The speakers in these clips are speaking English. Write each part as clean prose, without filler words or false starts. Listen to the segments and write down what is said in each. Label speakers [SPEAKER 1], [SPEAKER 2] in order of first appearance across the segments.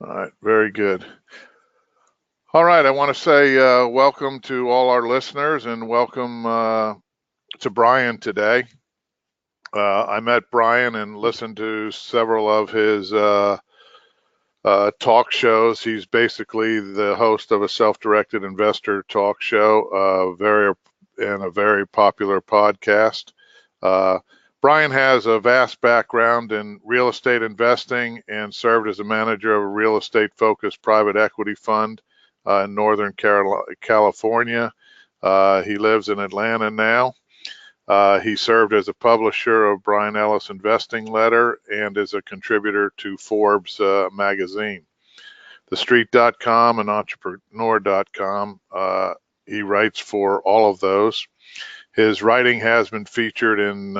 [SPEAKER 1] All right, very good. All right, I want to say welcome to all our listeners and welcome to Bryan today. I met Bryan and listened to several of his talk shows. He's basically the host of a self-directed investor talk show, a very popular podcast. Uh, Bryan has a vast background in real estate investing and served as a manager of a real estate focused private equity fund in Northern California. He lives in Atlanta now. He served as a publisher of Bryan Ellis Investing Letter and is a contributor to Forbes magazine. TheStreet.com and Entrepreneur.com. He writes for all of those. His writing has been featured in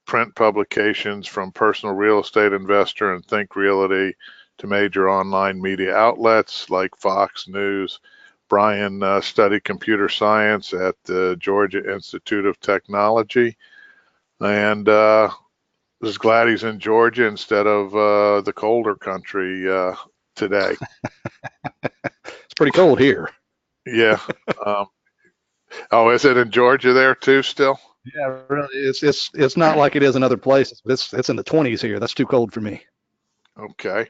[SPEAKER 1] print publications from Personal Real Estate Investor and Think Realty to major online media outlets like Fox News. Bryan studied computer science at the Georgia Institute of Technology, and is glad he's in Georgia instead of the colder country today.
[SPEAKER 2] It's pretty cold here.
[SPEAKER 1] Yeah. Um, oh, is it in Georgia there too still?
[SPEAKER 2] Yeah, really, it's not like it is in other places, but it's in the 20s here. That's too cold for me.
[SPEAKER 1] Okay.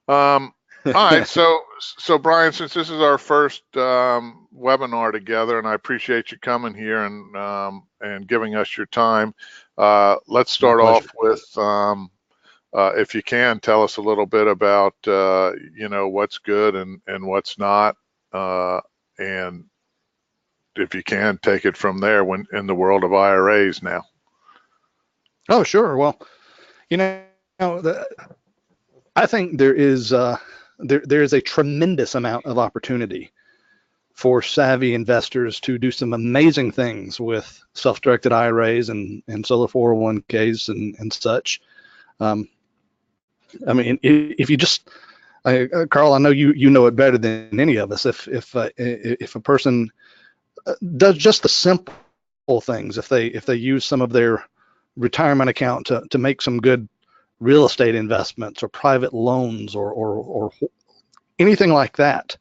[SPEAKER 1] Um, all right. So Bryan, since this is our first webinar together, and I appreciate you coming here and giving us your time, let's
[SPEAKER 2] My
[SPEAKER 1] start
[SPEAKER 2] pleasure.
[SPEAKER 1] off with, if you can, tell us a little bit about, what's good and what's not, and if you can, take it from there when in the world of IRAs now.
[SPEAKER 2] Oh, sure. Well, you know, I think there is a tremendous amount of opportunity for savvy investors to do some amazing things with self-directed IRAs and solo 401ks and such. Um, I mean, if you just Carl, I know you know it better than any of us. If a person does just the simple things, if they use some of their retirement account to make some good real estate investments or private loans or anything like that,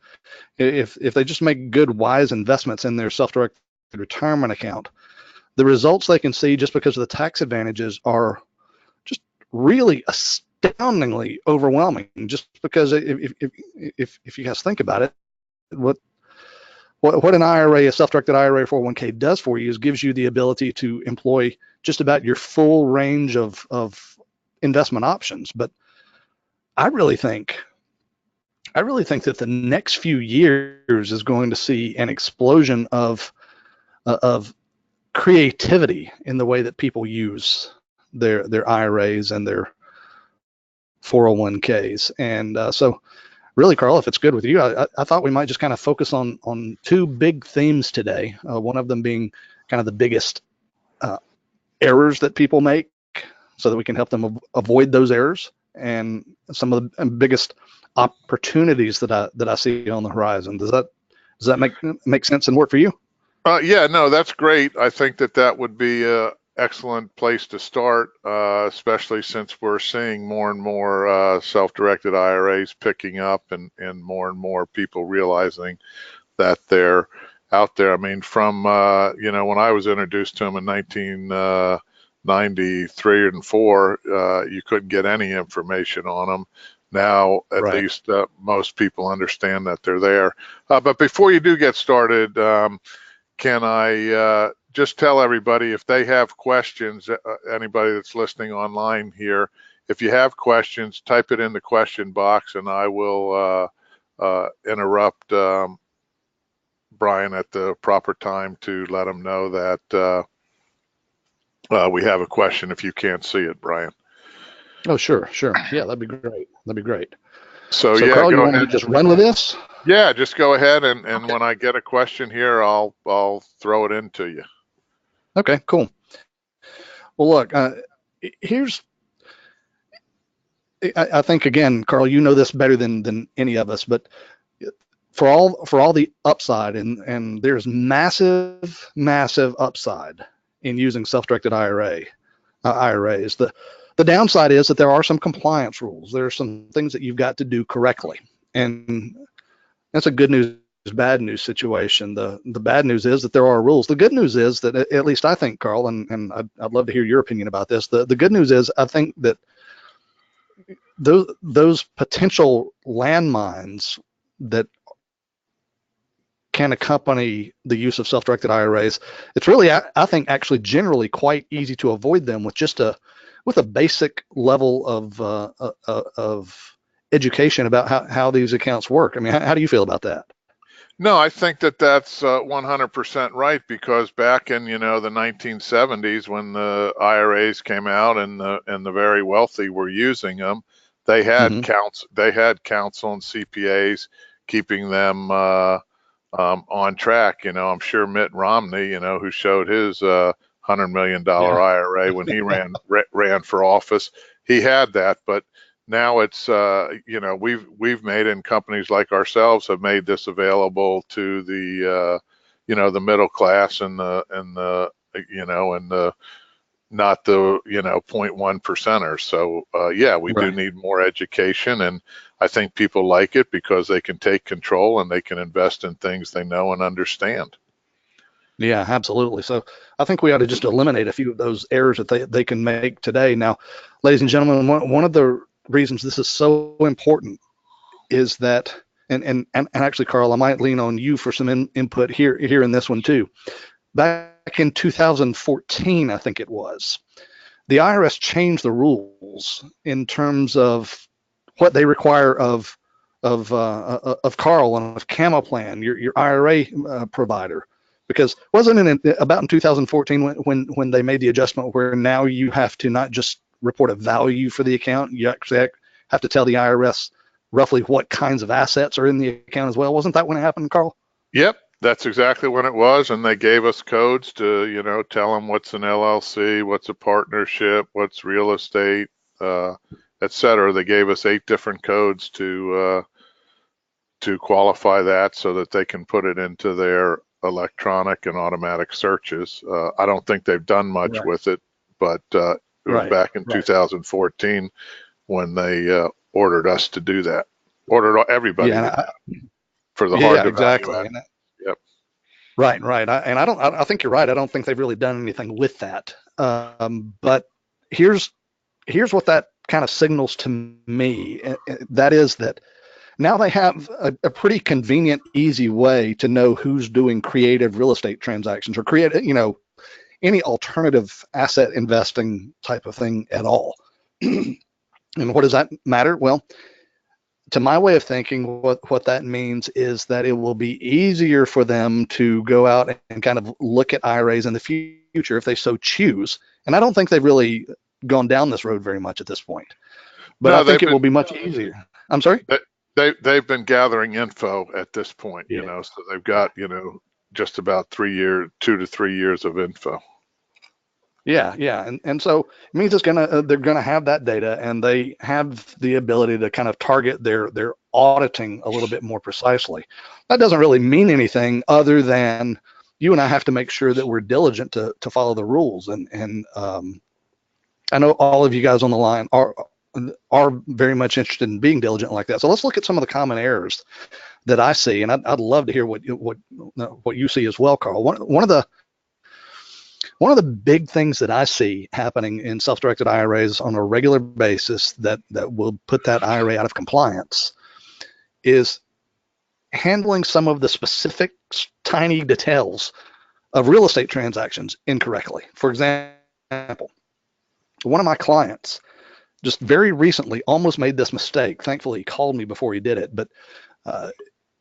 [SPEAKER 2] if they just make good wise investments in their self-directed retirement account, the results they can see just because of the tax advantages are just really astoundingly overwhelming. Just because if you guys think about it, what an IRA, a self-directed IRA 401k does for you is gives you the ability to employ just about your full range of investment options. But I really think I really think that the next few years is going to see an explosion of creativity in the way that people use their IRAs and their 401ks. And so really, Carl, if it's good with you, I thought we might just kind of focus on two big themes today. One of them being kind of the biggest uh, errors that people make, so that we can help them avoid those errors, and some of the biggest opportunities that I see on the horizon. Does that make sense and work for you?
[SPEAKER 1] Yeah, no, that's great. I think that would be a excellent place to start, especially since we're seeing more and more self-directed IRAs picking up and more people realizing that they're out there. I mean, from, when I was introduced to them in 1993 and 4, you couldn't get any information on them. Now, at
[SPEAKER 2] Right.
[SPEAKER 1] least most people understand that they're there. But before you do get started, can I just tell everybody if they have questions, anybody that's listening online here, if you have questions, type it in the question box and I will interrupt Bryan at the proper time to let him know that we have a question if you can't see it, Bryan.
[SPEAKER 2] Oh, sure. Yeah, that'd be great. That'd be great.
[SPEAKER 1] So
[SPEAKER 2] So,
[SPEAKER 1] yeah,
[SPEAKER 2] Carl, you
[SPEAKER 1] go
[SPEAKER 2] want me to
[SPEAKER 1] ahead.
[SPEAKER 2] just run with this?
[SPEAKER 1] Yeah, just go ahead and
[SPEAKER 2] Okay.
[SPEAKER 1] when I get a question here, I'll throw it into you.
[SPEAKER 2] Okay. Cool. Well, look. Here's I think again, Carl, you know this better than any of us, but for all the upside, and there's massive upside in using self-directed IRAs. The The downside is that there are some compliance rules. There are some things that you've got to do correctly, and that's a good news, bad news situation. The bad news is that there are rules. The good news is that, at least I think, Carl, and I'd love to hear your opinion about this. The good news is I think that those potential landmines that can accompany the use of self-directed IRAs, it's really, I think, actually generally quite easy to avoid them with just a basic level of education about how these accounts work. I mean, how do you feel about that?
[SPEAKER 1] No, I think that that's 100% right, because back in, the 1970s, when the IRAs came out and the very wealthy were using them, they had
[SPEAKER 2] Mm-hmm.
[SPEAKER 1] counsel and CPAs keeping them on track. I'm sure Mitt Romney, who showed his $100 million
[SPEAKER 2] Yeah.
[SPEAKER 1] IRA when he ran for office, he had that. But now it's we've made, and companies like ourselves have made this available to the the middle class and the not the 0.1 percenters. So yeah, we do
[SPEAKER 2] Right.
[SPEAKER 1] need more education, and I think people like it because they can take control and they can invest in things they know and understand.
[SPEAKER 2] Yeah, absolutely. So I think we ought to just eliminate a few of those errors that they can make today. Now, ladies and gentlemen, one of the reasons this is so important is that, and actually, Carl, I might lean on you for some input here in this one too. Back in 2014, I think it was, the IRS changed the rules in terms of what they require of Carl and of CamaPlan, your IRA provider, because wasn't it about in 2014 when they made the adjustment where now you have to not just report a value for the account, you actually have to tell the IRS roughly what kinds of assets are in the account as well. Wasn't that when it happened, Carl?
[SPEAKER 1] Yep, that's exactly when it was, and they gave us codes to tell them what's an LLC, what's a partnership, what's real estate, et cetera. They gave us 8 different codes to qualify that so that they can put it into their electronic and automatic searches. I don't think they've done much
[SPEAKER 2] Right.
[SPEAKER 1] with it, but it was
[SPEAKER 2] Right.
[SPEAKER 1] back in
[SPEAKER 2] Right.
[SPEAKER 1] 2014 when they ordered us to do that, ordered everybody to
[SPEAKER 2] Yeah.
[SPEAKER 1] do it for the hard
[SPEAKER 2] Yeah.
[SPEAKER 1] to value
[SPEAKER 2] Exactly.
[SPEAKER 1] add. Yep.
[SPEAKER 2] Right. Right. I think you're right. I don't think they've really done anything with that. But here's what that kind of signals to me. That is that now they have a pretty convenient, easy way to know who's doing creative real estate transactions or create, any alternative asset investing type of thing at all. And what does that matter? Well, to my way of thinking, what that means is that it will be easier for them to go out and kind of look at IRAs in the future if they so choose. And I don't think they've really gone down this road very much at this point, but I
[SPEAKER 1] No,
[SPEAKER 2] think it will be much easier. I'm sorry?
[SPEAKER 1] they've been gathering info at this point,
[SPEAKER 2] Yeah.
[SPEAKER 1] so they've got, just about 2 to 3 years of info.
[SPEAKER 2] Yeah, yeah, and so it means they're gonna have that data, and they have the ability to kind of target their auditing a little bit more precisely. That doesn't really mean anything other than you and I have to make sure that we're diligent to follow the rules, and I know all of you guys on the line are very much interested in being diligent like that. So let's look at some of the common errors that I see, and I'd love to hear what you see as well, Carl. One of the big things that I see happening in self-directed IRAs on a regular basis that will put that IRA out of compliance is handling some of the specific tiny details of real estate transactions incorrectly. For example, one of my clients just very recently almost made this mistake. Thankfully, he called me before he did it. But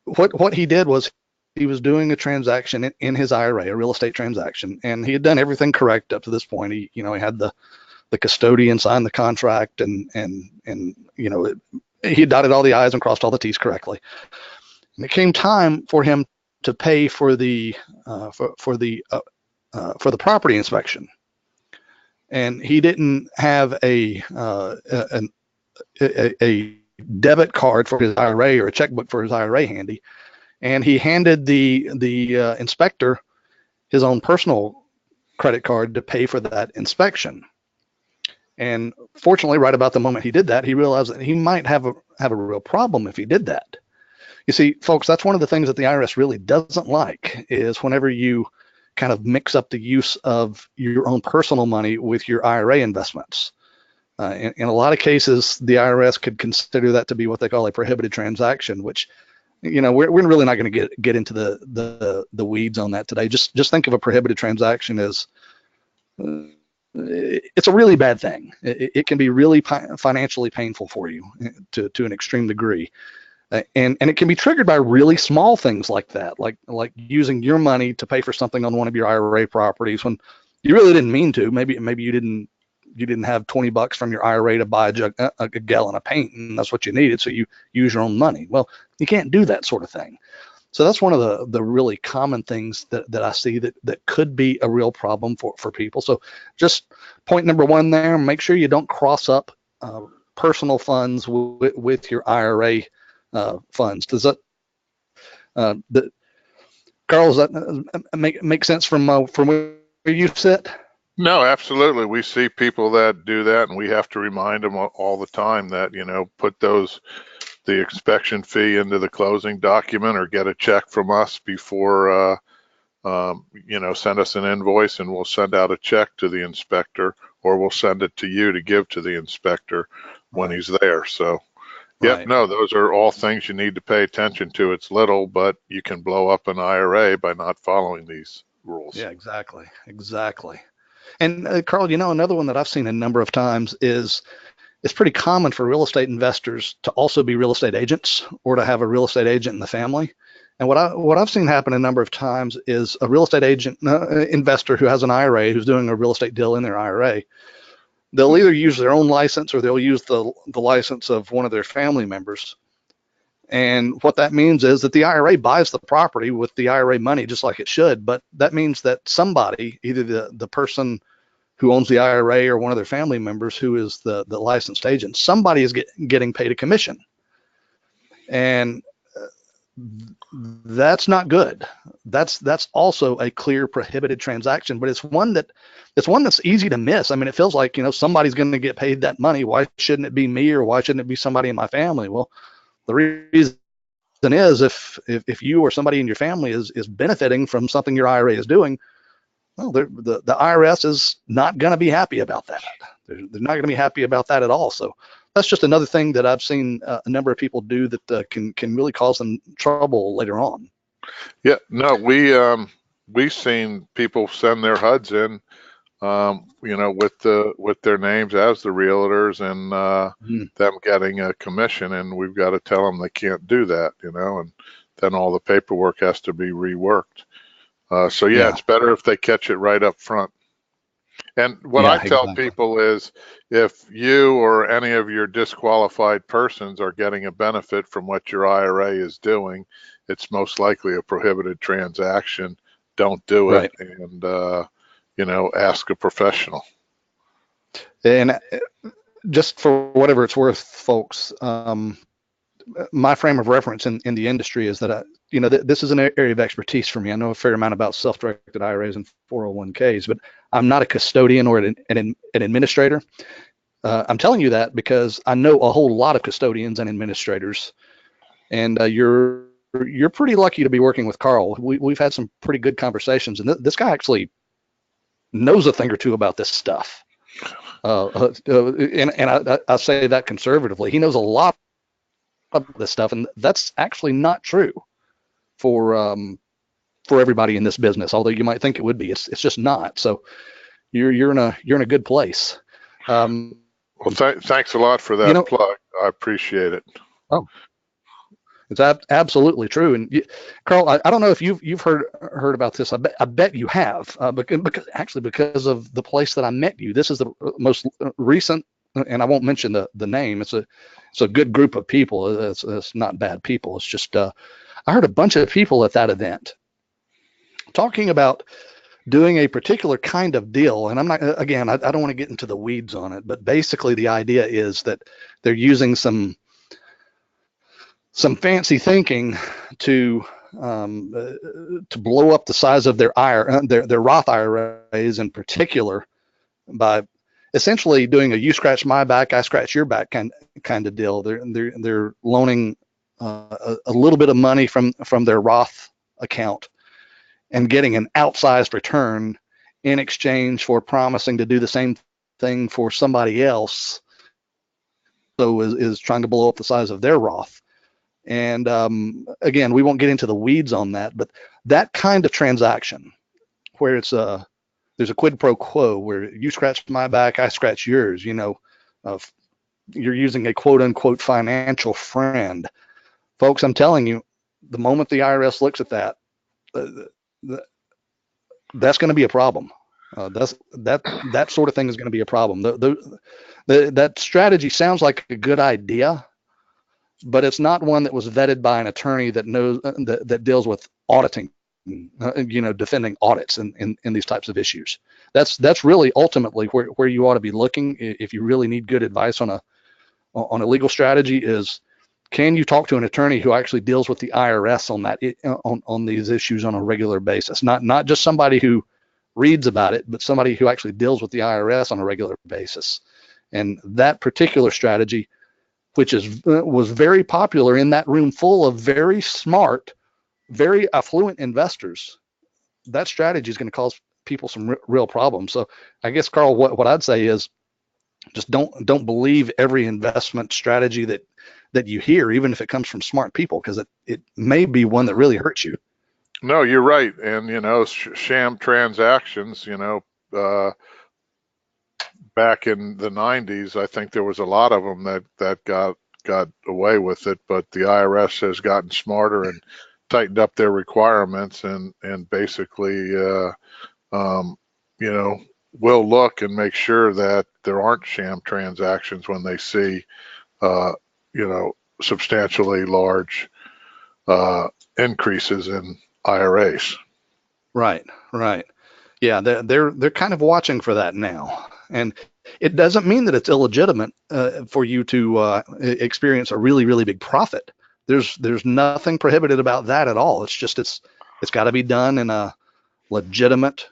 [SPEAKER 2] what he did was he was doing a transaction in his IRA, a real estate transaction, and he had done everything correct up to this point. He had the custodian sign the contract, and he dotted all the I's and crossed all the T's correctly. And it came time for him to pay for the property inspection, and he didn't have a debit card for his IRA or a checkbook for his IRA handy, and he handed the inspector his own personal credit card to pay for that inspection. And fortunately, right about the moment he did that, he realized that he might have a real problem if he did that. You see, folks, that's one of the things that the IRS really doesn't like is whenever you kind of mix up the use of your own personal money with your IRA investments. In a lot of cases, the IRS could consider that to be what they call a prohibited transaction, which, we're really not going to get into the weeds on that today. Just think of a prohibited transaction as it's a really bad thing. It can be really financially painful for you to an extreme degree. And it can be triggered by really small things like that, like using your money to pay for something on one of your IRA properties when you really didn't mean to. Maybe you didn't have $20 from your IRA to buy a gallon of paint, and that's what you needed, so you use your own money. Well, you can't do that sort of thing. So that's one of the really common things that I see that could be a real problem for people. So just point number one there: make sure you don't cross up personal funds with your IRA funds. Does that, Carl? Does that make sense from where you sit?
[SPEAKER 1] No, absolutely. We see people that do that, and we have to remind them all the time that, put the inspection fee into the closing document or get a check from us before, send us an invoice and we'll send out a check to the inspector, or we'll send it to you to give to the inspector when he's there. So,
[SPEAKER 2] Right.
[SPEAKER 1] no, those are all things you need to pay attention to. It's little, but you can blow up an IRA by not following these rules.
[SPEAKER 2] Yeah, exactly. And Carl, another one that I've seen a number of times is it's pretty common for real estate investors to also be real estate agents or to have a real estate agent in the family. And what I've seen happen a number of times is a real estate agent investor who has an IRA, who's doing a real estate deal in their IRA, they'll either use their own license or they'll use the license of one of their family members. And what that means is that the IRA buys the property with the IRA money just like it should, but that means that somebody, either the person who owns the IRA or one of their family members who is the licensed agent, somebody is getting paid a commission. And that's not good. That's also a clear prohibited transaction, but it's one that's easy to miss. I mean, it feels like, somebody's going to get paid that money. Why shouldn't it be me, or why shouldn't it be somebody in my family? Well, the reason is if you or somebody in your family is benefiting from something your IRA is doing, well, the IRS is not going to be happy about that. They're not going to be happy about that at all. So that's just another thing that I've seen a number of people do that can really cause them trouble later on.
[SPEAKER 1] Yeah, no, we've seen people send their HUDs in, with their names as the realtors, and them getting a commission, and we've got to tell them they can't do that, and then all the paperwork has to be reworked. So it's better if they catch it right up front. And what I tell people is, if you or any of your disqualified persons are getting a benefit from what your IRA is doing, it's most likely a prohibited transaction. Don't do it, and ask a professional.
[SPEAKER 2] And just for whatever it's worth, folks, my frame of reference in the industry is that this is an area of expertise for me. I know a fair amount about self-directed IRAs and 401ks, but I'm not a custodian or an administrator. I'm telling you that because I know a whole lot of custodians and administrators, and you're pretty lucky to be working with Carl. We've had some pretty good conversations, and this guy actually knows a thing or two about this stuff. And I say that conservatively. He knows a lot of this stuff, and that's actually not true for everybody in this business. Although you might think it would be, it's just not. So you're in a good place.
[SPEAKER 1] Well, thanks a lot for that plug. I appreciate it.
[SPEAKER 2] Oh, it's absolutely true. And Carl, I don't know if you've heard about this. I bet you have, because of the place that I met you. This is the most recent, and I won't mention the name. It's a good group of people. It's not bad people. It's just I heard a bunch of people at that event talking about doing a particular kind of deal. And I'm not, again, I don't want to get into the weeds on it, but basically the idea is that they're using some fancy thinking to blow up the size of their Roth IRAs in particular by essentially doing a you scratch my back, I scratch your back kind of deal. They're loaning a little bit of money from their Roth account and getting an outsized return in exchange for promising to do the same thing for somebody else. So is trying to blow up the size of their Roth. And again, we won't get into the weeds on that, but that kind of transaction where there's a quid pro quo where you scratch my back, I scratch yours, you're using a quote unquote financial friend. Folks, I'm telling you, the moment the IRS looks at that, that's going to be a problem. That sort of thing is going to be a problem. That strategy sounds like a good idea, but it's not one that was vetted by an attorney that knows that deals with auditing, defending audits in these types of issues. That's really ultimately where you ought to be looking if you really need good advice on a legal strategy. Is can you talk to an attorney who actually deals with the IRS on these issues on a regular basis? Not just somebody who reads about it, but somebody who actually deals with the IRS on a regular basis. And that particular strategy, which was very popular in that room full of very smart, very affluent investors, that strategy is going to cause people some real problems. So I guess, Carl, what I'd say is just don't believe every investment strategy that you hear, even if it comes from smart people, because it may be one that really hurts you.
[SPEAKER 1] No, you're right. And, sham transactions, back in the 90s, I think there was a lot of them that got away with it, but the IRS has gotten smarter and tightened up their requirements and basically, will look and make sure that there aren't sham transactions when they see, substantially large increases in IRAs.
[SPEAKER 2] Right. Yeah, they're kind of watching for that now, and it doesn't mean that it's illegitimate for you to experience a really, really big profit. There's nothing prohibited about that at all. It's just it's got to be done in a legitimate,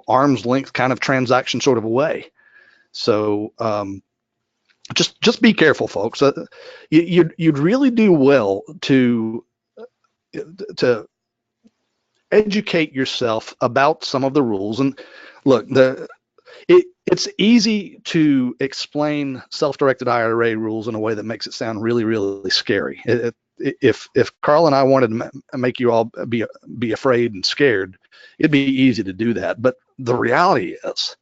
[SPEAKER 2] arm's length kind of transaction sort of way. So just be careful, folks. You'd really do well to educate yourself about some of the rules. And look, it's easy to explain self-directed IRA rules in a way that makes it sound really, really scary. If Carl and I wanted to make you all be afraid and scared, it'd be easy to do that. But the reality is,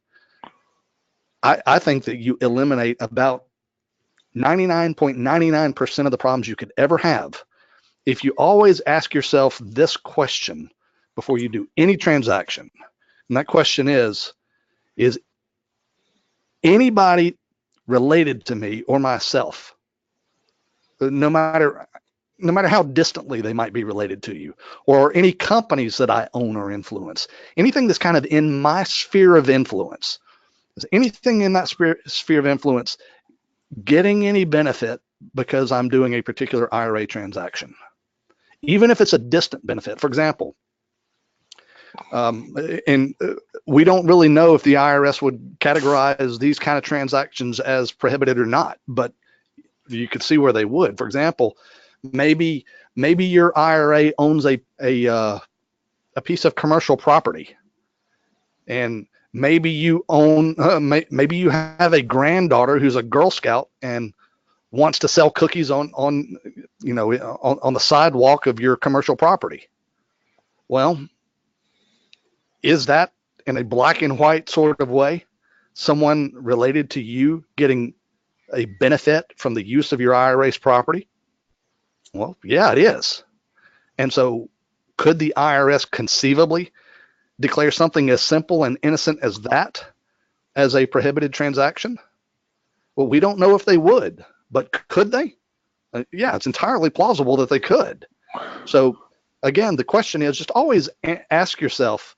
[SPEAKER 2] I think that you eliminate about 99.99% of the problems you could ever have if you always ask yourself this question before you do any transaction. And that question is anybody related to me or myself, no matter how distantly they might be related to you, or any companies that I own or influence, anything that's kind of in my sphere of influence, is anything in that sphere of influence getting any benefit because I'm doing a particular IRA transaction, even if it's a distant benefit? For example, and we don't really know if the IRS would categorize these kind of transactions as prohibited or not, but you could see where they would. For example, maybe your IRA owns a piece of commercial property, and maybe you own maybe you have a granddaughter who's a Girl Scout and wants to sell cookies on the sidewalk of your commercial property. Well, is that in a black and white sort of way someone related to you getting a benefit from the use of your IRA's property? Well, yeah, it is. And so could the IRS conceivably declare something as simple and innocent as that as a prohibited transaction? Well, we don't know if they would, but could they? Yeah, it's entirely plausible that they could. So again, the question is just always ask yourself,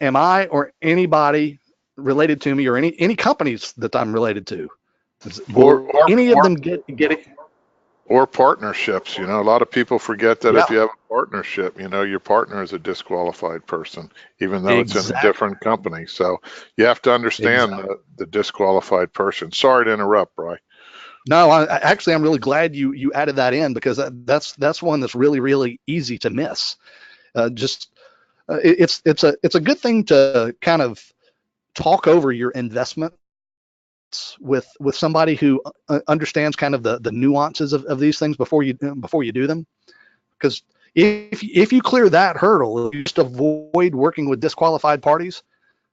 [SPEAKER 2] am I or anybody related to me, or any companies that I'm related to, will any of them get it?
[SPEAKER 1] Or partnerships. A lot of people forget that
[SPEAKER 2] Yeah,
[SPEAKER 1] if you have a partnership, your partner is a disqualified person, even though it's in a
[SPEAKER 2] exactly.
[SPEAKER 1] different company. So you have to understand
[SPEAKER 2] Exactly.
[SPEAKER 1] the disqualified person. Sorry to interrupt, Bry.
[SPEAKER 2] No, actually, I'm really glad you added that in, because that's one that's really easy to miss. Just it's a good thing to kind of talk over your investments with somebody who understands kind of the nuances of these things before you do them. Because if you clear that hurdle, you just avoid working with disqualified parties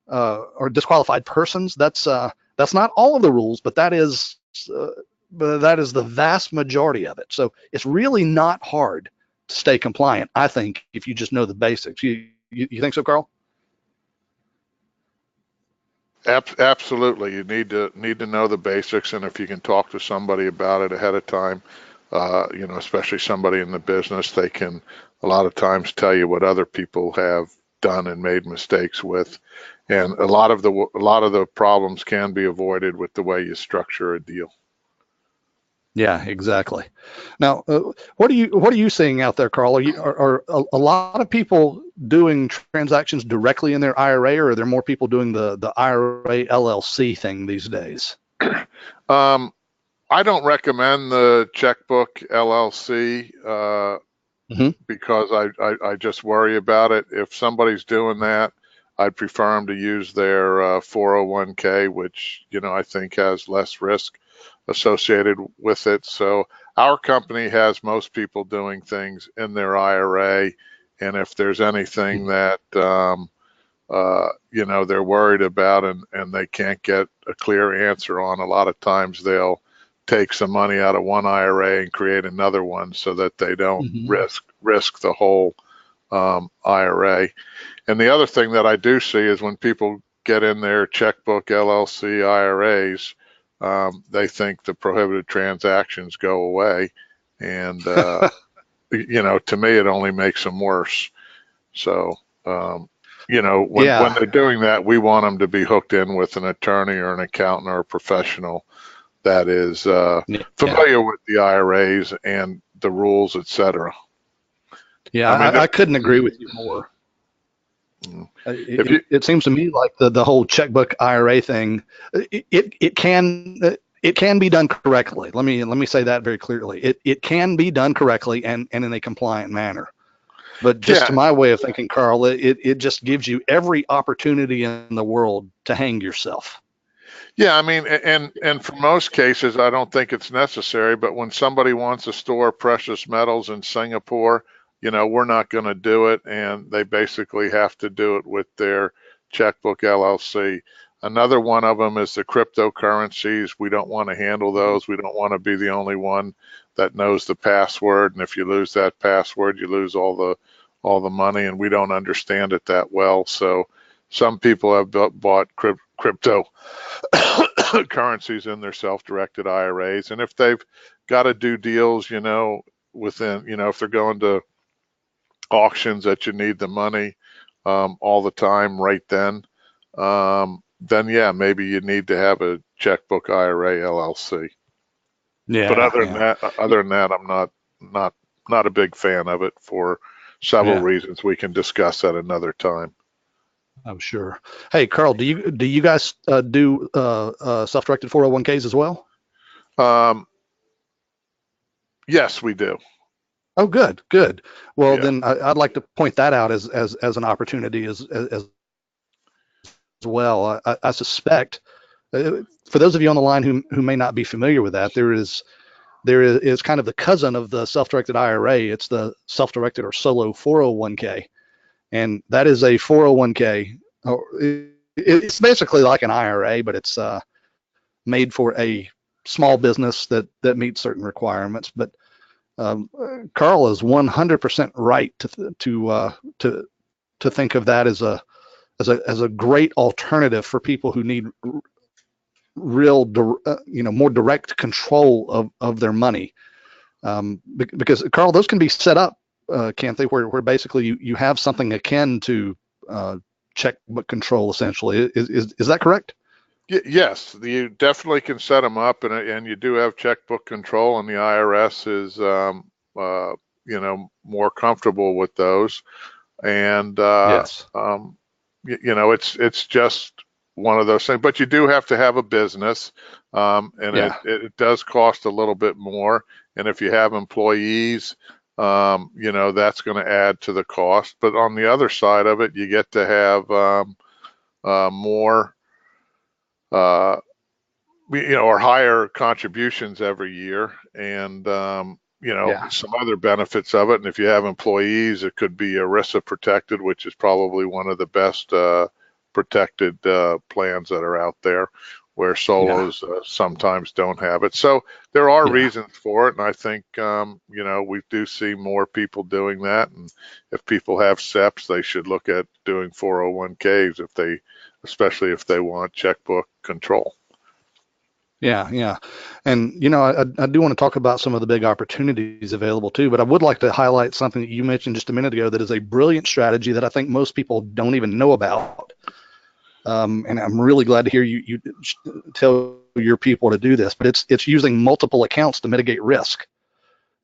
[SPEAKER 2] or disqualified persons. That's not all of the rules, but uh, that is the vast majority of it. So it's really not hard to stay compliant, I think, if you just know the basics. You think so, Carl?
[SPEAKER 1] Absolutely. You need to know the basics, and if you can talk to somebody about it ahead of time, especially somebody in the business, they can a lot of times tell you what other people have done and made mistakes with, and a lot of the problems can be avoided with the way you structure a deal.
[SPEAKER 2] Yeah, exactly. Now, what are you seeing out there, Carl? Are a lot of people doing transactions directly in their IRA, or are there more people doing the IRA LLC thing these days?
[SPEAKER 1] Um, I don't recommend the checkbook LLC
[SPEAKER 2] Hmm.
[SPEAKER 1] because I just worry about it. If somebody's doing that, I'd prefer them to use their 401k, which I think has less risk associated with it. So our company has most people doing things in their IRA, and if there's anything that they're worried about and they can't get a clear answer on, a lot of times they'll take some money out of one IRA and create another one so that they don't
[SPEAKER 2] Hmm.
[SPEAKER 1] risk the whole IRA. And the other thing that I do see is when people get in their checkbook LLC IRAs, they think the prohibited transactions go away, and to me it only makes them worse. So, when
[SPEAKER 2] Yeah,
[SPEAKER 1] they're doing that, we want them to be hooked in with an attorney or an accountant or a professional that is
[SPEAKER 2] yeah,
[SPEAKER 1] familiar with the IRAs and the rules, et cetera.
[SPEAKER 2] yeah.
[SPEAKER 1] I mean,
[SPEAKER 2] I couldn't agree with you more.
[SPEAKER 1] if you,
[SPEAKER 2] It seems to me like the whole checkbook IRA thing, it can be done correctly. Let me say that very clearly. It can be done correctly and in a compliant manner. But just
[SPEAKER 1] yeah,
[SPEAKER 2] to my way of thinking, Carl, it just gives you every opportunity in the world to hang yourself.
[SPEAKER 1] yeah. I mean, and for most cases, I don't think it's necessary. But when somebody wants to store precious metals in Singapore, we're not going to do it, and they basically have to do it with their checkbook LLC. Another one of them is the cryptocurrencies. We don't want to handle those. We don't want to be the only one that knows the password, and if you lose that password, you lose all the money, and we don't understand it that well. So some people have bought crypto currencies in their self-directed IRAs. And if they've got to do deals, if they're going to auctions that you need the money all the time right then yeah, maybe you need to have a checkbook IRA LLC. But
[SPEAKER 2] Yeah,
[SPEAKER 1] other than
[SPEAKER 2] yeah,
[SPEAKER 1] that, I'm not not a big fan of it for several
[SPEAKER 2] yeah.
[SPEAKER 1] reasons we can discuss at another time.
[SPEAKER 2] I'm sure. Hey, Carl, do you guys do self-directed 401ks as well?
[SPEAKER 1] Um, yes, we do.
[SPEAKER 2] Oh, good, good. Well,
[SPEAKER 1] Yeah.
[SPEAKER 2] then I'd like to point that out as an opportunity as well. I suspect, for those of you on the line who may not be familiar with that, there is kind of the cousin of the self-directed IRA. It's the self-directed or solo 401k, and that is a 401k. It's basically like an IRA, but it's made for a small business that meets certain requirements. But Carl is 100% right to think of that as a great alternative for people who need real more direct control of their money. Because Carl, those can be set up, can't they? Where basically you have something akin to checkbook control essentially. Is that correct?
[SPEAKER 1] Yes, you definitely can set them up, and you do have checkbook control, and the IRS is more comfortable with those. And
[SPEAKER 2] Yes.
[SPEAKER 1] it's just one of those things. But you do have to have a business, and
[SPEAKER 2] Yeah.
[SPEAKER 1] it does cost a little bit more. And if you have employees, that's going to add to the cost. But on the other side of it, you get to have more. Uh, or higher contributions every year, and
[SPEAKER 2] Yeah.
[SPEAKER 1] some other benefits of it. And if you have employees, it could be ERISA protected, which is probably one of the best protected plans that are out there, where
[SPEAKER 2] Yeah.
[SPEAKER 1] solos sometimes don't have it. So there are
[SPEAKER 2] Yeah.
[SPEAKER 1] reasons for it, and I think we do see more people doing that. And if people have SEPs, they should look at doing 401ks especially if they want checkbook control.
[SPEAKER 2] Yeah, yeah. And, I do want to talk about some of the big opportunities available too, but I would like to highlight something that you mentioned just a minute ago that is a brilliant strategy that I think most people don't even know about. And I'm really glad to hear you tell your people to do this, but it's using multiple accounts to mitigate risk.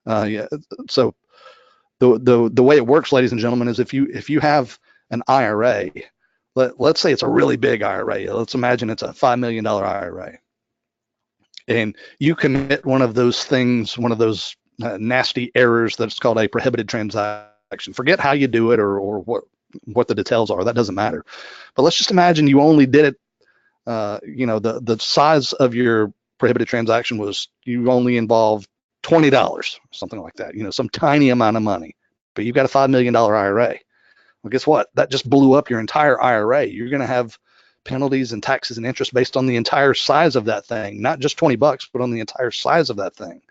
[SPEAKER 2] Yeah. So the way it works, ladies and gentlemen, is if you have an IRA, let's say it's a really big IRA. Let's imagine it's a $5 million IRA. And you commit one of those things, one of those nasty errors that's called a prohibited transaction. Forget how you do it or what the details are. That doesn't matter. But let's just imagine you only did it. The size of your prohibited transaction was you only involved $20, something like that. Some tiny amount of money. But you've got a $5 million IRA. Well, guess what? That just blew up your entire IRA. You're going to have penalties and taxes and interest based on the entire size of that thing, not just $20, but on the entire size of that thing.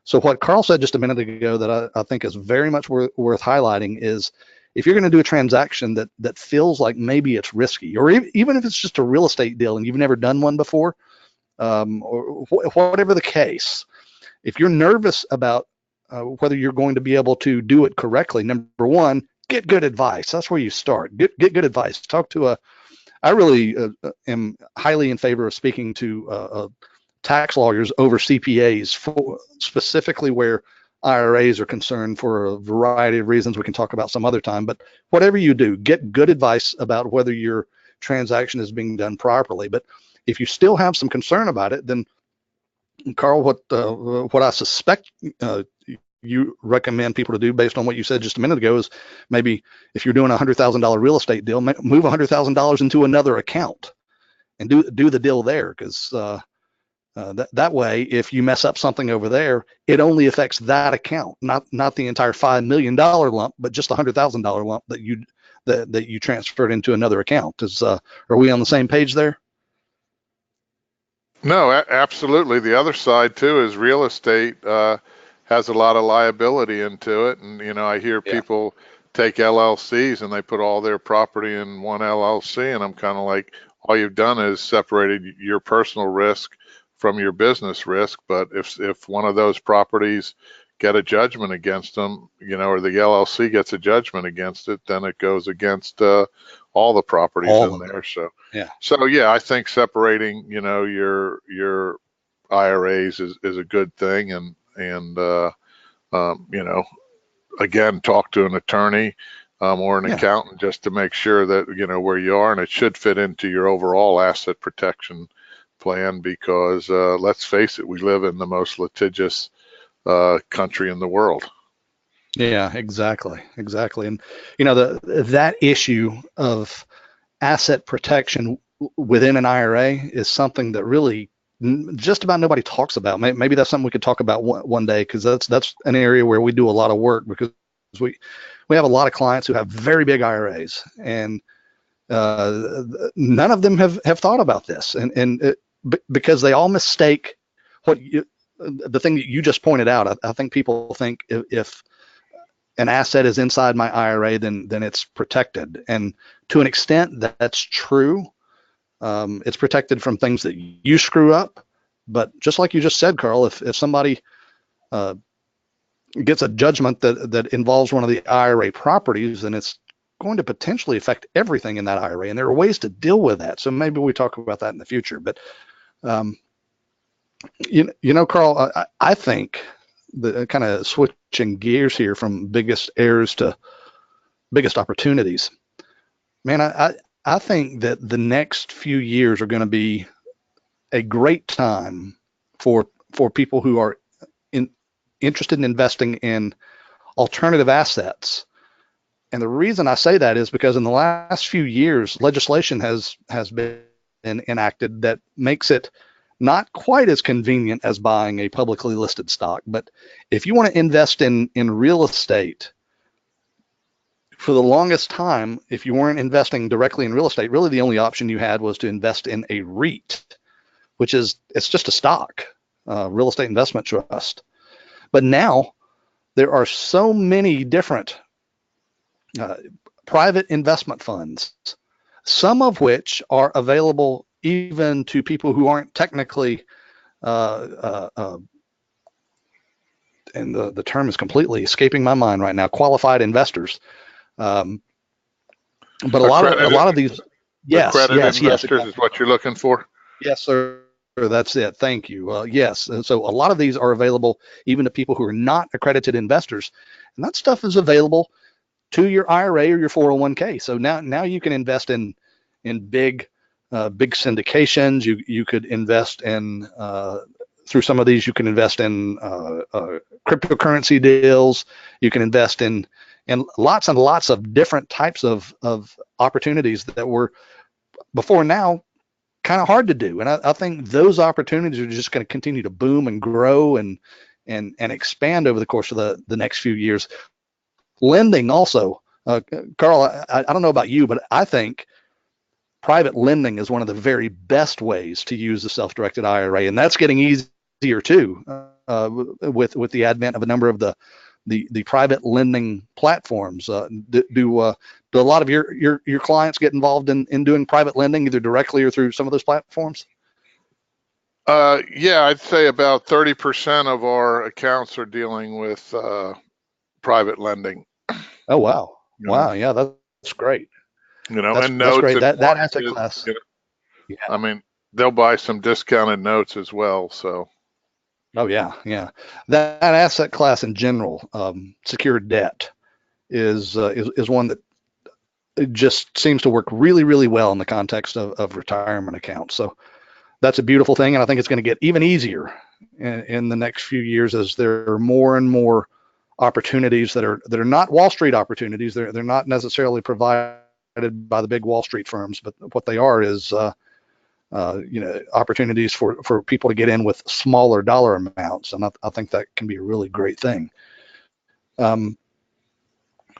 [SPEAKER 2] So what Carl said just a minute ago that I think is very much worth highlighting is if you're going to do a transaction that feels like maybe it's risky, or even if it's just a real estate deal and you've never done one before, or whatever the case, if you're nervous about whether you're going to be able to do it correctly, number one, get good advice. That's where you start. Get good advice. I really am highly in favor of speaking to tax lawyers over CPAs, specifically where IRAs are concerned for a variety of reasons we can talk about some other time. But whatever you do, get good advice about whether your transaction is being done properly. But if you still have some concern about it, then Carl, what I suspect you recommend people to do based on what you said just a minute ago is maybe if you're doing a $100,000 real estate deal, move $100,000 into another account and do the deal there, because that way, if you mess up something over there, it only affects that account, not the entire $5 million lump, but just a $100,000 lump that you transferred into another account. Are we on the same page there?
[SPEAKER 1] No, absolutely. The other side too is real estate has a lot of liability into it, and I hear
[SPEAKER 2] Yeah.
[SPEAKER 1] people take LLCs and they put all their property in one LLC, and I'm kind of like, all you've done is separated your personal risk from your business risk. But if one of those properties get a judgment against them, or the LLC gets a judgment against it, then it goes against all the properties
[SPEAKER 2] All
[SPEAKER 1] in
[SPEAKER 2] of
[SPEAKER 1] there.
[SPEAKER 2] them. Yeah.
[SPEAKER 1] So yeah, I think separating, your IRAs is a good thing, and again, talk to an attorney or an
[SPEAKER 2] Yeah.
[SPEAKER 1] accountant just to make sure that where you are, and it should fit into your overall asset protection plan, because let's face it, we live in the most litigious country in the world.
[SPEAKER 2] Yeah, exactly. And that issue of asset protection within an IRA is something that really just about nobody talks about. Maybe that's something we could talk about one day, because that's an area where we do a lot of work, because we have a lot of clients who have very big IRAs, and none of them have thought about this, and because they all mistake the thing that you just pointed out. I think people think if an asset is inside my IRA, then it's protected, and to an extent that's true. It's protected from things that you screw up, but just like you just said, Carl, if somebody gets a judgment that involves one of the IRA properties, then it's going to potentially affect everything in that IRA, and there are ways to deal with that. So maybe we talk about that in the future. But um, Carl, I think the kind of switching gears here from biggest errors to biggest opportunities. Man, I think that the next few years are going to be a great time for people who are interested in investing in alternative assets. And the reason I say that is because in the last few years, legislation has been enacted that makes it not quite as convenient as buying a publicly listed stock. But if you want to invest in real estate, for the longest time, if you weren't investing directly in real estate, really the only option you had was to invest in a REIT, which is, it's just a stock, real estate investment trust. But now there are so many different private investment funds, some of which are available even to people who aren't technically, and the term is completely escaping my mind right now, qualified investors. But a lot of these, yes,
[SPEAKER 1] accredited
[SPEAKER 2] yes,
[SPEAKER 1] investors is what you're looking for.
[SPEAKER 2] yes, sir. That's it. Thank you. Yes. And so a lot of these are available even to people who are not accredited investors. And that stuff is available to your IRA or your 401k. So now you can invest in big syndications. You could invest in through some of these. You can invest in cryptocurrency deals. You can invest in lots and lots of different types of opportunities that were before now kind of hard to do. And I think those opportunities are just going to continue to boom and grow and expand over the course of the next few years. Lending also, Carl, I don't know about you, but I think private lending is one of the very best ways to use the self-directed IRA, and that's getting easier too with the advent of a number of the private lending platforms. Do a lot of your clients get involved in doing private lending either directly or through some of those platforms?
[SPEAKER 1] Yeah, I'd say about 30% of our accounts are dealing with private lending.
[SPEAKER 2] Oh, wow.
[SPEAKER 1] You
[SPEAKER 2] Wow.
[SPEAKER 1] know,
[SPEAKER 2] Yeah, that's great.
[SPEAKER 1] and
[SPEAKER 2] That's
[SPEAKER 1] notes
[SPEAKER 2] great.
[SPEAKER 1] and
[SPEAKER 2] That asset
[SPEAKER 1] mortgages.
[SPEAKER 2] class. Yeah.
[SPEAKER 1] I mean, they'll buy some discounted notes as well. So.
[SPEAKER 2] Oh, yeah. Yeah. That asset class in general, secured debt is one that it just seems to work really, really well in the context of retirement accounts. So that's a beautiful thing. And I think it's going to get even easier in the next few years as there are more and more opportunities that are not Wall Street opportunities. They're not necessarily provided by the big Wall Street firms, but what they are is opportunities for people to get in with smaller dollar amounts, and I think that can be a really great thing. And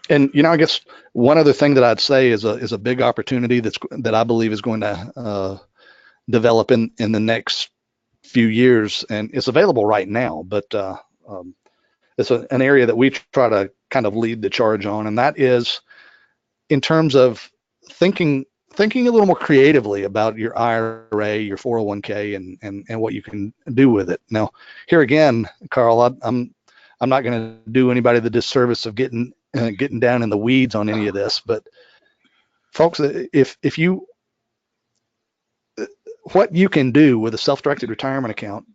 [SPEAKER 2] I guess one other thing that I'd say is a big opportunity that I believe is going to develop in the next few years, and it's available right now, but it's an area that we try to kind of lead the charge on, and that is in terms of thinking a little more creatively about your IRA, your 401k, and what you can do with it. Now, here again, Carl, I'm not going to do anybody the disservice of getting down in the weeds on any of this, but folks, if you what you can do with a self-directed retirement account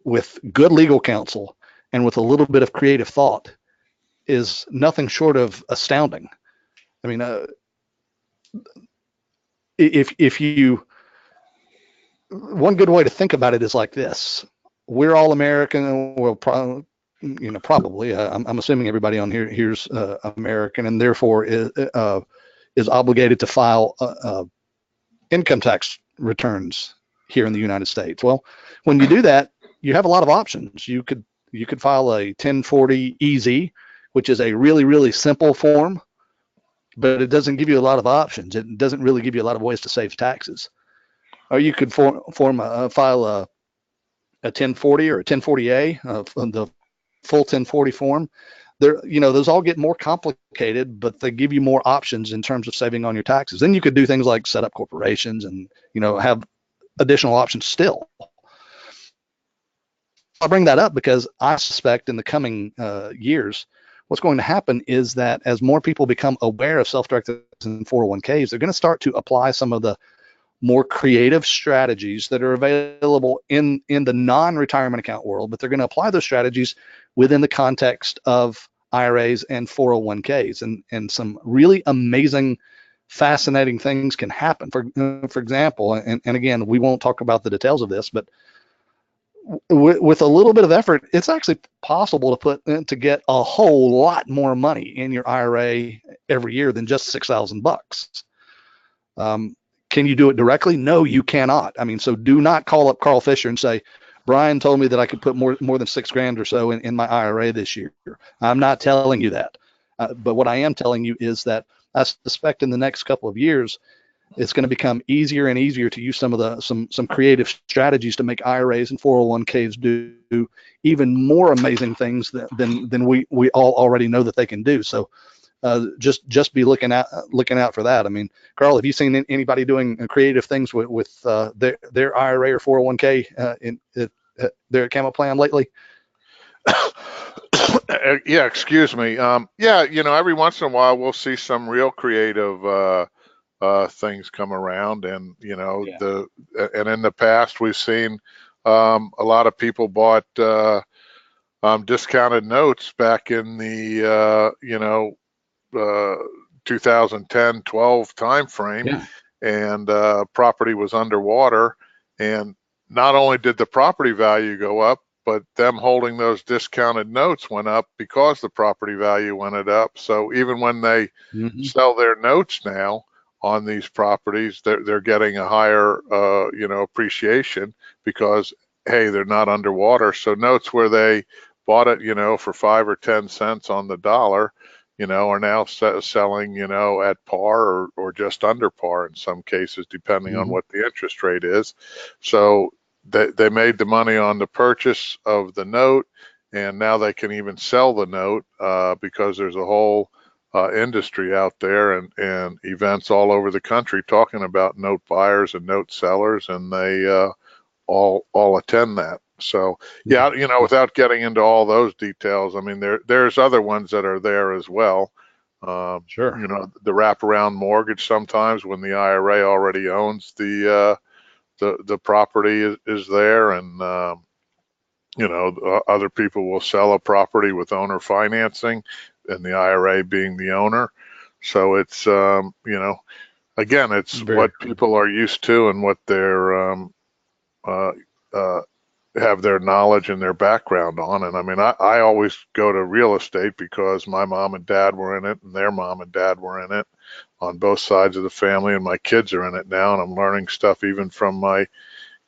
[SPEAKER 2] with good legal counsel and with a little bit of creative thought is nothing short of astounding. I mean, if you, one good way to think about it is like this: we're all American. Well, probably. I'm assuming everybody on here's American, and therefore is obligated to file income tax returns here in the United States. Well, when you do that, you have a lot of options. You could file a 1040 EZ, which is a really, really simple form, but it doesn't give you a lot of options. It doesn't really give you a lot of ways to save taxes. Or you could file a 1040 or a 1040A, the full 1040 form. Those all get more complicated, but they give you more options in terms of saving on your taxes. Then you could do things like set up corporations and have additional options still. I bring that up because I suspect in the coming years, what's going to happen is that as more people become aware of self-directed and 401ks, they're going to start to apply some of the more creative strategies that are available in the non-retirement account world, but they're going to apply those strategies within the context of IRAs and 401ks, and some really amazing, fascinating things can happen. For example, and again, we won't talk about the details of this, but with a little bit of effort, it's actually possible to get a whole lot more money in your IRA every year than just $6,000. Can you do it directly? No, you cannot. I mean, so do not call up Carl Fisher and say, Bryan told me that I could put more than $6,000 or so in my IRA this year. I'm not telling you that. But what I am telling you is that I suspect in the next couple of years, it's going to become easier and easier to use some creative strategies to make IRAs and 401ks do even more amazing things than we all already know that they can do. So just be looking out for that. I mean, Carl, have you seen anybody doing creative things with their IRA or 401k in their CamaPlan lately?
[SPEAKER 1] Yeah, excuse me. Yeah, every once in a while we'll see some real creative things come around, and and in the past we've seen a lot of people bought discounted notes back in the 2010-12 time frame,
[SPEAKER 2] Yeah.
[SPEAKER 1] and property was underwater, and not only did the property value go up, but them holding those discounted notes went up because the property value went up. So even when they sell their notes now on these properties, they're getting a higher appreciation because, hey, they're not underwater. So notes where they bought it for 5 or 10 cents on the dollar, are now selling at par or just under par in some cases, depending on what the interest rate is. So they made the money on the purchase of the note, and now they can even sell the note because there's a whole industry out there and events all over the country talking about note buyers and note sellers, and they all attend that. So yeah, without getting into all those details, I mean there's other ones that are there as well.
[SPEAKER 2] Sure.
[SPEAKER 1] The wraparound mortgage, sometimes when the IRA already owns the property is there, and other people will sell a property with owner financing and the IRA being the owner. So it's again, it's what people are used to and what they're have their knowledge and their background on. And I mean, I always go to real estate because my mom and dad were in it and their mom and dad were in it on both sides of the family, and my kids are in it now, and I'm learning stuff even from my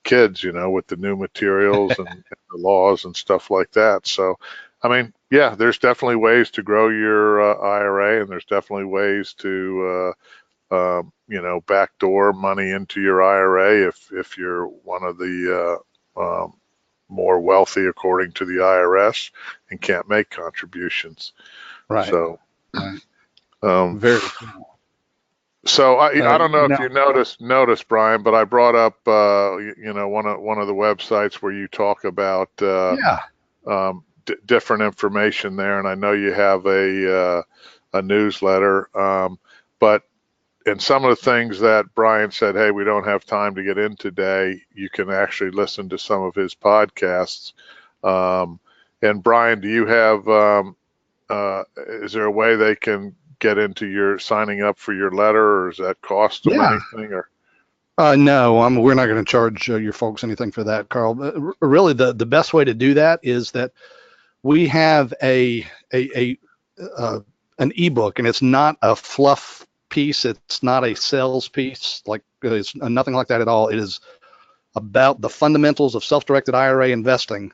[SPEAKER 1] kids, with the new materials and the laws and stuff like that. So, I mean, yeah, there's definitely ways to grow your IRA, and there's definitely ways to backdoor money into your IRA if you're one of the more wealthy according to the IRS and can't make contributions.
[SPEAKER 2] Right.
[SPEAKER 1] So,
[SPEAKER 2] right. Very cool.
[SPEAKER 1] So I don't know if you noticed, Bryan, but I brought up one of the websites where you talk about different information there, and I know you have a newsletter, but in some of the things that Bryan said, hey, we don't have time to get in today, you can actually listen to some of his podcasts. And Bryan, do you have is there a way they can get into your signing up for your letter, or does that cost them anything? Or
[SPEAKER 2] no, we're not going to charge your folks anything for that, Carl. Really, the best way to do that is that we have an ebook, and it's not a fluff piece. It's not a sales piece. Like it's nothing like that at all. It is about the fundamentals of self-directed IRA investing.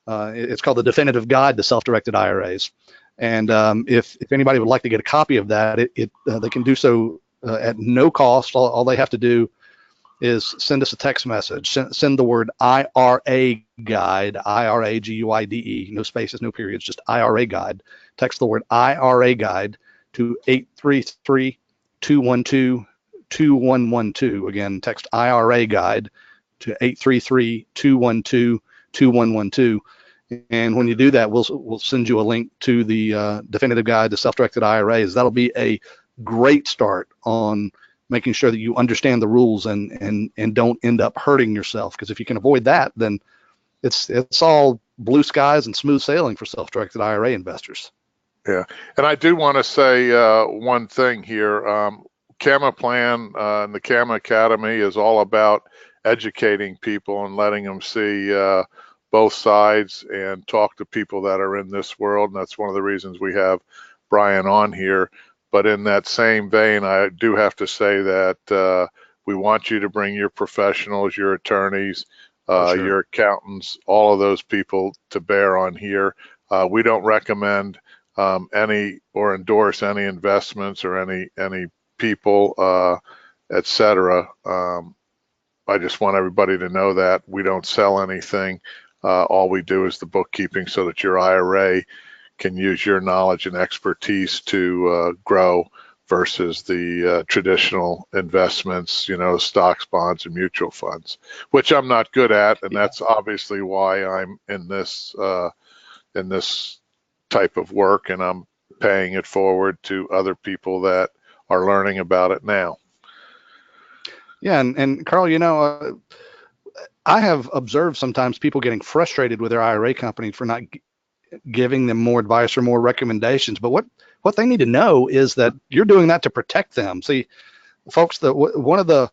[SPEAKER 2] It's called the Definitive Guide to Self-Directed IRAs. And if anybody would like to get a copy of that, they can do so at no cost. All they have to do is send us a text message. Send the word IRA Guide, IRAGUIDE, no spaces, no periods, just IRA Guide. Text the word IRA Guide to 833-212-2112. Again, text IRA Guide to 833-212-2112. And when you do that, we'll send you a link to the definitive guide to self-directed IRAs. That'll be a great start on making sure that you understand the rules and don't end up hurting yourself. Because if you can avoid that, then it's all blue skies and smooth sailing for self-directed IRA investors.
[SPEAKER 1] Yeah, and I do want to say one thing here. CamaPlan and the Cama Academy is all about educating people and letting them see both sides and talk to people that are in this world. And that's one of the reasons we have Bryan on here. But in that same vein, I do have to say that we want you to bring your professionals, your attorneys,
[SPEAKER 2] Sure.
[SPEAKER 1] your accountants, all of those people to bear on here. We don't recommend any or endorse any investments or any people, etc. I just want everybody to know that we don't sell anything. All we do is the bookkeeping so that your IRA can use your knowledge and expertise to grow versus the traditional investments, stocks, bonds, and mutual funds, which I'm not good at, and that's obviously why I'm in this type of work, and I'm paying it forward to other people that are learning about it now.
[SPEAKER 2] Yeah, and Carl, I have observed sometimes people getting frustrated with their IRA company for not giving them more advice or more recommendations. But what they need to know is that you're doing that to protect them. See, folks, one of the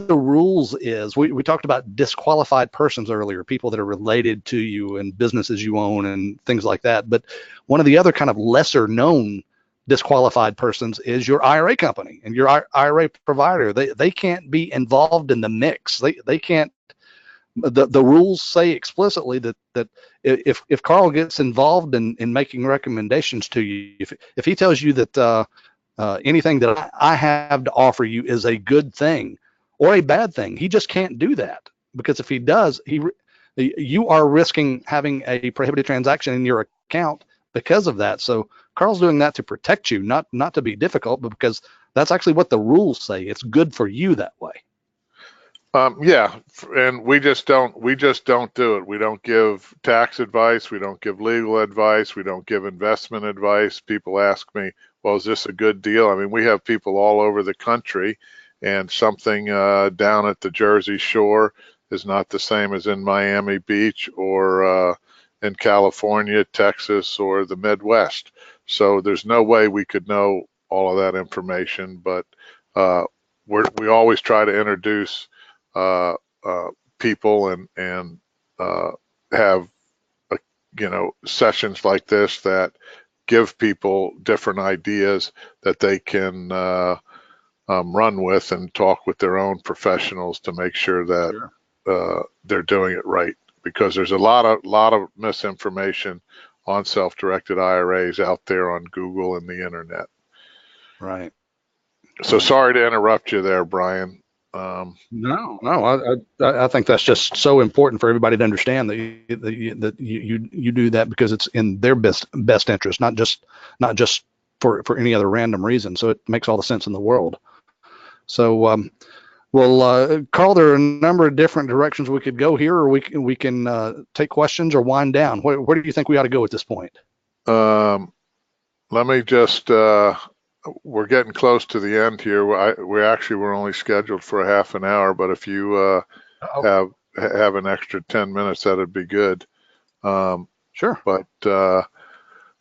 [SPEAKER 2] rules is we talked about disqualified persons earlier, people that are related to you and businesses you own and things like that. But one of the other kind of lesser known disqualified persons is your IRA company and your IRA provider. They can't be involved in the mix. They can't. The rules say explicitly that if Carl gets involved in making recommendations to you, if he tells you that anything that I have to offer you is a good thing or a bad thing, he just can't do that, because if he does, you are risking having a prohibited transaction in your account because of that. So Carl's doing that to protect you, not to be difficult, but because that's actually what the rules say. It's good for you that way.
[SPEAKER 1] Yeah, and we just don't do it. We don't give tax advice. We don't give legal advice. We don't give investment advice. People ask me, well, is this a good deal? I mean, we have people all over the country, and something down at the Jersey Shore is not the same as in Miami Beach or in California, Texas, or the Midwest. So there's no way we could know all of that information, but we always try to introduce people and have sessions like this that give people different ideas that they can run with and talk with their own professionals to make sure that they're doing it right, because there's a lot of misinformation on self-directed IRAs out there on Google and the internet.
[SPEAKER 2] Right.
[SPEAKER 1] So sorry to interrupt you there, Bryan.
[SPEAKER 2] No, I think that's just so important for everybody to understand that you do that because it's in their best interest, not just for any other random reason. So it makes all the sense in the world. So, Carl, there are a number of different directions we could go here, or we can take questions or wind down. Where do you think we ought to go at this point?
[SPEAKER 1] Let me just. We're getting close to the end here. We're only scheduled for a half an hour, but if you have an extra 10 minutes, that'd be good.
[SPEAKER 2] Sure.
[SPEAKER 1] But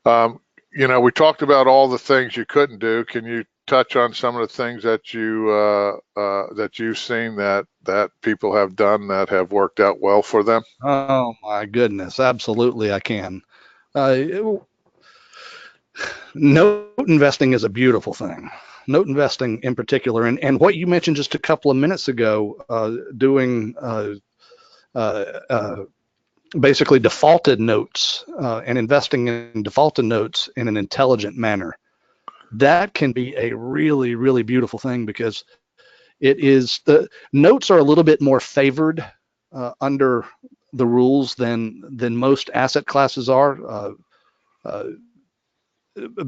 [SPEAKER 1] we talked about all the things you couldn't do. Can you touch on some of the things that you've seen that people have done that have worked out well for them?
[SPEAKER 2] Oh my goodness, absolutely, I can. Note investing is a beautiful thing. Note investing in particular, and what you mentioned just a couple of minutes ago, doing basically defaulted notes and investing in defaulted notes in an intelligent manner. That can be a really, really beautiful thing, because the notes are a little bit more favored under the rules than most asset classes are.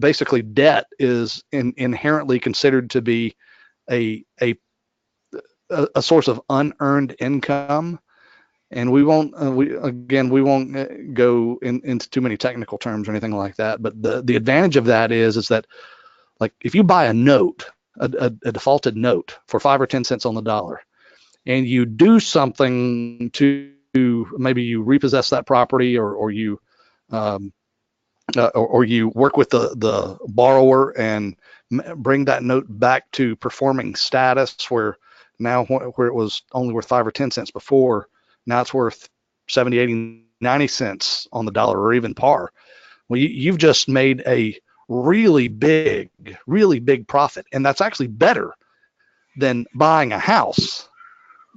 [SPEAKER 2] Basically, debt is inherently considered to be a source of unearned income, And we won't we won't go into too many technical terms or anything like that. But the advantage of that is that, like, if you buy a note, a defaulted note for 5 or 10 cents on the dollar, and you do something to, maybe you repossess that property, or you um, or you work with the borrower and bring that note back to performing status, where now, where it was only worth 5 or 10 cents before, now it's worth 70, 80, 90 cents on the dollar, or even par. Well, you've just made a really big profit. And that's actually better than buying a house,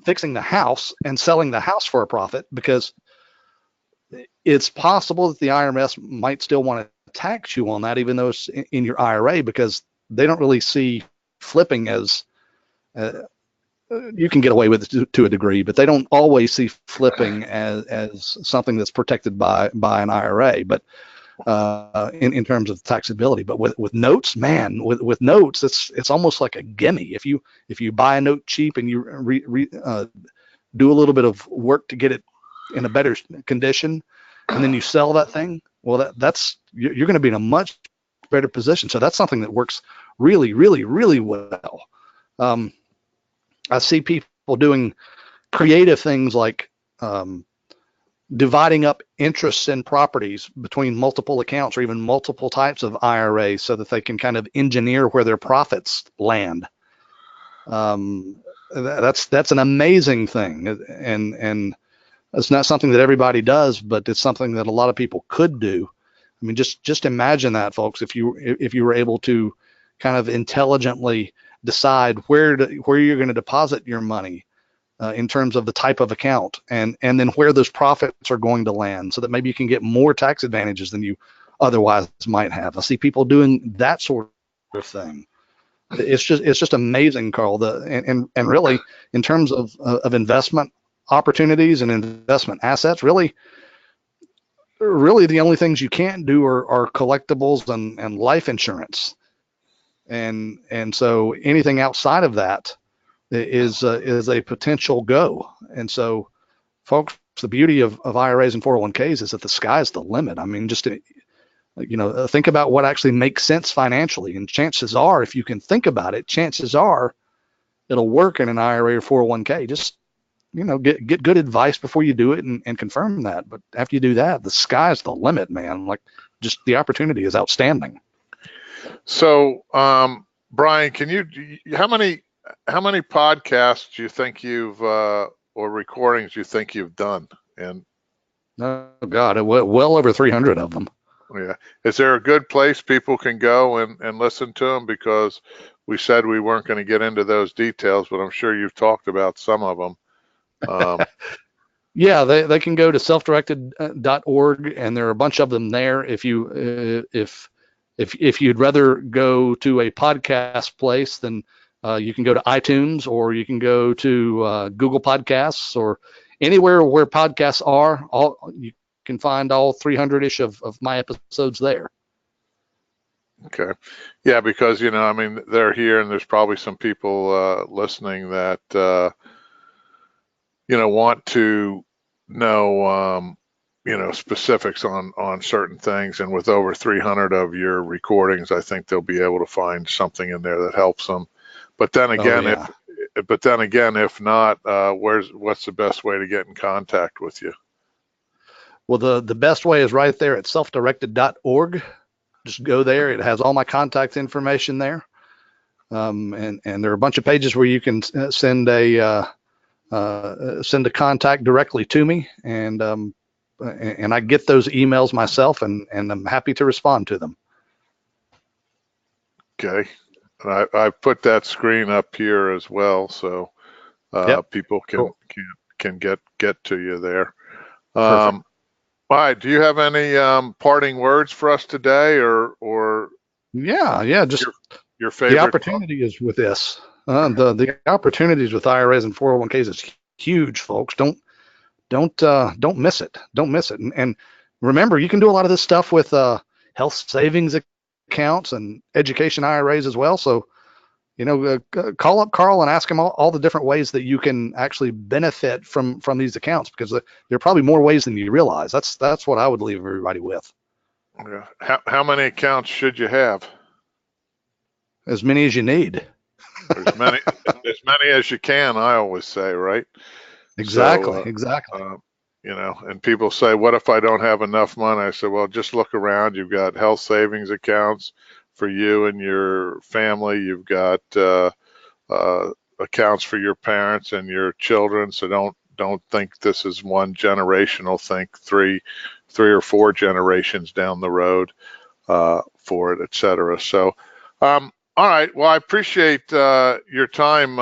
[SPEAKER 2] fixing the house, and selling the house for a profit, because it's possible that the IRS might still want to tax you on that, even though it's in your IRA, because they don't really see flipping as you can get away with it to a degree, but they don't always see flipping as something that's protected by an IRA. But in terms of taxability, but with notes, man, with notes, it's almost like a gimme. If you buy a note cheap and you do a little bit of work to get it in a better condition, and then you sell that thing, well, that's you're going to be in a much better position. So that's something that works really well. I see people doing creative things like dividing up interests in properties between multiple accounts, or even multiple types of IRAs, so that they can kind of engineer where their profits land. That's an amazing thing, and it's not something that everybody does, but it's something that a lot of people could do. I mean, just imagine that, folks, if you were able to kind of intelligently decide where you're going to deposit your money, in terms of the type of account, and then where those profits are going to land, so that maybe you can get more tax advantages than you otherwise might have. I see people doing that sort of thing. It's just amazing, Carl. And really, in terms of investment opportunities and investment assets, really the only things you can't do are collectibles and life insurance. And so anything outside of that is a potential go. And so, folks, the beauty of IRAs and 401ks is that the sky's the limit. I mean, just think about what actually makes sense financially, and chances are, if you can think about it, chances are it'll work in an IRA or 401k. Just get good advice before you do it, and confirm that. But after you do that, the sky's the limit, man. Like, just the opportunity is outstanding.
[SPEAKER 1] So, Bryan, how many podcasts do you think you've or recordings you think you've done? And
[SPEAKER 2] oh God, well over 300 of them.
[SPEAKER 1] Yeah, is there a good place people can go and listen to them? Because we said we weren't going to get into those details, but I'm sure you've talked about some of them.
[SPEAKER 2] Yeah, they can go to selfdirected.org, and there are a bunch of them there. If you'd rather go to a podcast place, then you can go to iTunes, or you can go to Google Podcasts, or anywhere where podcasts are. You can find all 300-ish of my episodes there.
[SPEAKER 1] Okay. Yeah, because, I mean, they're here, and there's probably some people listening that, want to know, specifics on certain things. And with over 300 of your recordings, I think they'll be able to find something in there that helps them. But then again, if not, what's the best way to get in contact with you?
[SPEAKER 2] Well, the best way is right there at selfdirected.org. Just go there. It has all my contact information there. And there are a bunch of pages where you can send a contact directly to me, and I get those emails myself, and I'm happy to respond to them.
[SPEAKER 1] Okay. And I put that screen up here as well, so people can get to you there. All right. Do you have any parting words for us today, or
[SPEAKER 2] just
[SPEAKER 1] your favorite?
[SPEAKER 2] The opportunity is with this. The opportunities with IRAs and 401ks is huge, folks. Don't miss it. Don't miss it. And remember, you can do a lot of this stuff with health savings accounts and education IRAs as well. So call up Carl and ask him all the different ways that you can actually benefit from these accounts, because there are probably more ways than you realize. That's what I would leave everybody with.
[SPEAKER 1] Yeah. How many accounts should you have?
[SPEAKER 2] As many as you need.
[SPEAKER 1] As many as you can, I always say, right?
[SPEAKER 2] Exactly,
[SPEAKER 1] So,
[SPEAKER 2] exactly.
[SPEAKER 1] and people say, what if I don't have enough money? I say, well, just look around. You've got health savings accounts for you and your family. You've got accounts for your parents and your children. So don't think this is one generational. Think three or four generations down the road for it, et cetera. So, all right. Well, I appreciate your time,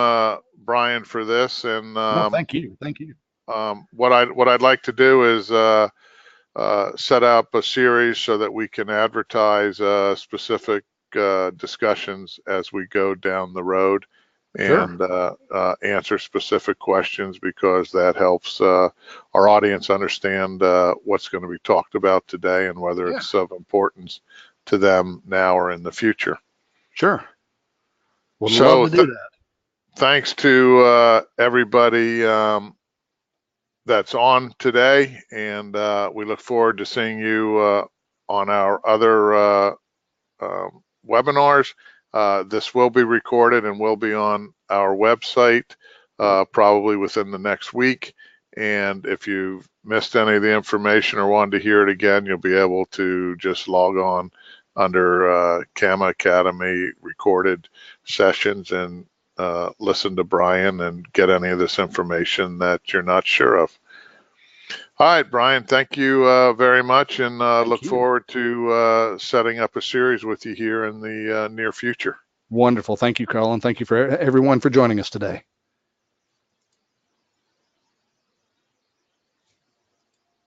[SPEAKER 1] Bryan, for this. And
[SPEAKER 2] No, thank you.
[SPEAKER 1] what I'd like to do is set up a series so that we can advertise specific discussions as we go down the road,
[SPEAKER 2] Sure.
[SPEAKER 1] and answer specific questions, because that helps our audience understand what's going to be talked about today and whether
[SPEAKER 2] Yeah.
[SPEAKER 1] it's of importance to them now or in the future.
[SPEAKER 2] Sure. Would love
[SPEAKER 1] So
[SPEAKER 2] to do that.
[SPEAKER 1] thanks to everybody that's on today, and we look forward to seeing you on our other webinars. This will be recorded and will be on our website probably within the next week. And if you've missed any of the information or wanted to hear it again, you'll be able to just log on under Cama Academy recorded sessions and listen to Bryan and get any of this information that you're not sure of. All right, Bryan, thank you very much, and look forward to setting up a series with you here in the near future.
[SPEAKER 2] Wonderful. Thank you, Carl, and thank you for everyone for joining us today.